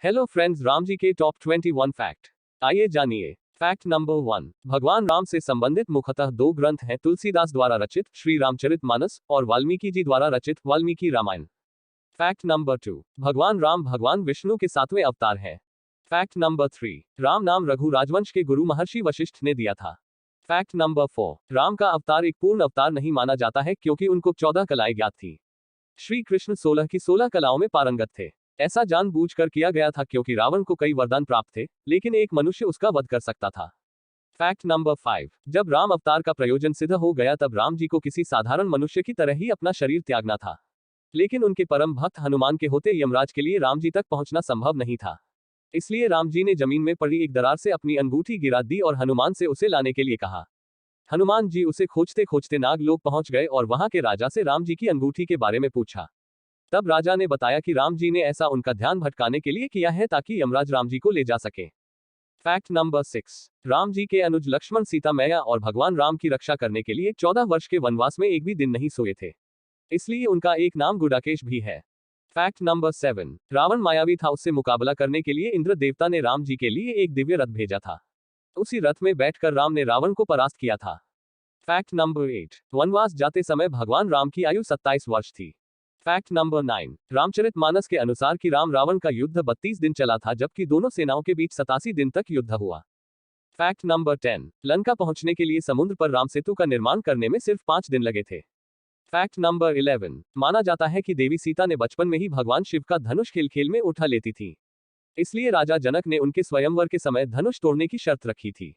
Hello friends, Ram ji के top 21 fact. आइए जानिए। Fact number 1। भगवान राम से संबंधित मुख्यतः दो ग्रंथ हैं, तुलसीदास द्वारा रचित श्री रामचरितमानस और वाल्मीकि जी द्वारा रचित वाल्मीकि रामायण। Fact number 2। भगवान राम भगवान विष्णु के 7वें अवतार हैं। Fact number 3। राम नाम रघु राजवंश के गुरु महर्षि वशिष्ठ ने दिया था। Fact number 4। राम का अवतार एक पूर्ण अवतार नहीं माना जाता है क्योंकि उनको 14 कलाएं ज्ञात थी। श्री कृष्ण 16 की 16 कलाओं में पारंगत थे। ऐसा जानबूझकर किया गया था क्योंकि रावण को कई वरदान प्राप्त थे, लेकिन एक मनुष्य उसका वध कर सकता था। Fact number 5। जब राम अवतार का प्रयोजन सिद्ध हो गया तब राम जी को किसी साधारण मनुष्य की तरह ही अपना शरीर त्यागना था, लेकिन उनके परम भक्त हनुमान के होते यमराज के लिए राम जी तक पहुंचना संभव नहीं था। इसलिए राम जी ने जमीन में पड़ी एक दरार से अपनी अंगूठी गिरा दी और हनुमान से उसे लाने के लिए कहा। हनुमान जी उसे खोजते खोजते नागलोक पहुंच गए और वहां के राजा से राम जी की अंगूठी के बारे में पूछा। तब राजा ने बताया कि राम जी ने ऐसा उनका ध्यान भटकाने के लिए किया है ताकि यमराज राम जी को ले जा सके। Fact number 6। राम जी के अनुज लक्ष्मण सीता मैया और भगवान राम की रक्षा करने के लिए 14 वर्ष के वनवास में एक भी दिन नहीं सोए थे, इसलिए उनका एक नाम गुडाकेश भी है। Fact number 7। रावण मायावी था, उससे मुकाबला करने के लिए इंद्र देवता ने राम जी के लिए एक दिव्य रथ भेजा था। उसी रथ में बैठकर राम ने रावण को परास्त किया था। Fact number 8। वनवास जाते समय भगवान राम की आयु 27 वर्ष थी। Fact number 9। रामचरितमानस के अनुसार कि राम रावण का युद्ध 32 दिन चला था, जबकि दोनों सेनाओं के बीच 87 दिन तक युद्ध हुआ। Fact number 10। लंका पहुंचने के लिए समुद्र पर राम सेतु का निर्माण करने में सिर्फ 5 दिन लगे थे। Fact number 11। माना जाता है कि देवी सीता ने बचपन में ही भगवान शिव का धनुष खेल खेल में उठा लेती थी, इसलिए राजा जनक ने उनके स्वयंवर के समय धनुष तोड़ने की शर्त रखी थी।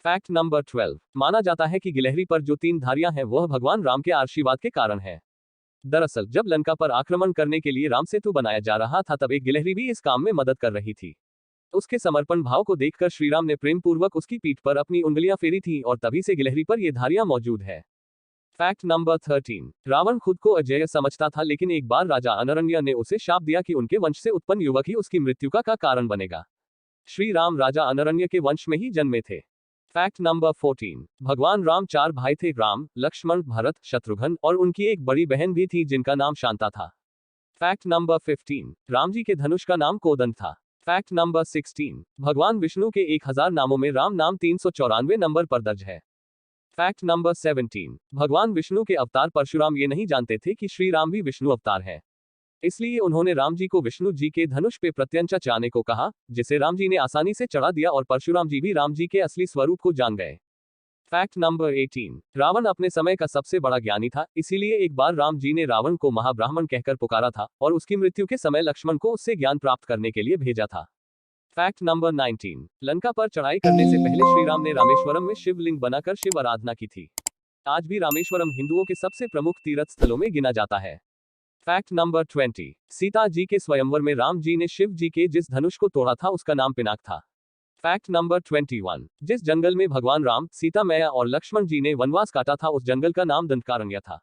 Fact number 12। माना जाता है कि गिलहरी पर जो 3 धारियां हैं वह भगवान राम के आशीर्वाद के कारण है। दरअसल जब लंका पर आक्रमण करने के लिए राम सेतु बनाया जा रहा था तब एक गिलहरी भी इस काम में मदद कर रही थी। उसके समर्पण भाव को देखकर श्रीराम ने प्रेम पूर्वक उसकी पीठ पर अपनी उंगलियां फेरी थी और तभी से गिलहरी पर ये धारियां मौजूद है। Fact number 13। रावण खुद को अजेय समझता था, लेकिन एक बार राजा अनरण्य ने उसे शाप दिया कि उनके वंश से उत्पन्न युवक ही उसकी मृत्यु का कारण बनेगा। श्री राम राजा अनरण्य के वंश में ही जन्मे थे। Fact number 14। भगवान राम 4 भाई थे, राम, लक्ष्मण, भरत, शत्रुघ्न और उनकी एक बड़ी बहन भी थी जिनका नाम शांता था। Fact number 15। राम जी के धनुष का नाम कोदंड था। Fact number 16। भगवान विष्णु के 1000 नामों में राम नाम 394 नंबर पर दर्ज है। Fact number 17। भगवान विष्णु के अवतार परशुराम ये नहीं जानते थे कि श्री राम भी विष्णु अवतार है, इसलिए उन्होंने राम जी को विष्णु जी के धनुष पे प्रत्यंचा चढ़ाने को कहा, जिसे राम जी ने आसानी से चढ़ा दिया और परशुराम जी भी राम जी के असली स्वरूप को जान गए। Fact number 18। रावण अपने समय का सबसे बड़ा ज्ञानी था, इसीलिए एक बार राम जी ने रावण को महाब्राह्मण कहकर पुकारा था और उसकी मृत्यु के समय लक्ष्मण को उससे ज्ञान प्राप्त करने के लिए भेजा था। Fact number 19। लंका पर चढ़ाई करने से पहले श्रीराम ने रामेश्वरम में शिवलिंग बनाकर शिव आराधना की थी। आज भी रामेश्वरम हिंदुओं के सबसे प्रमुख तीर्थ स्थलों में गिना जाता है। Fact number 20। सीता जी के स्वयंवर में राम जी ने शिव जी के जिस धनुष को तोड़ा था उसका नाम पिनाक था। Fact number 21। जिस जंगल में भगवान राम, सीता मैया और लक्ष्मण जी ने वनवास काटा था उस जंगल का नाम दंडकारण्य था।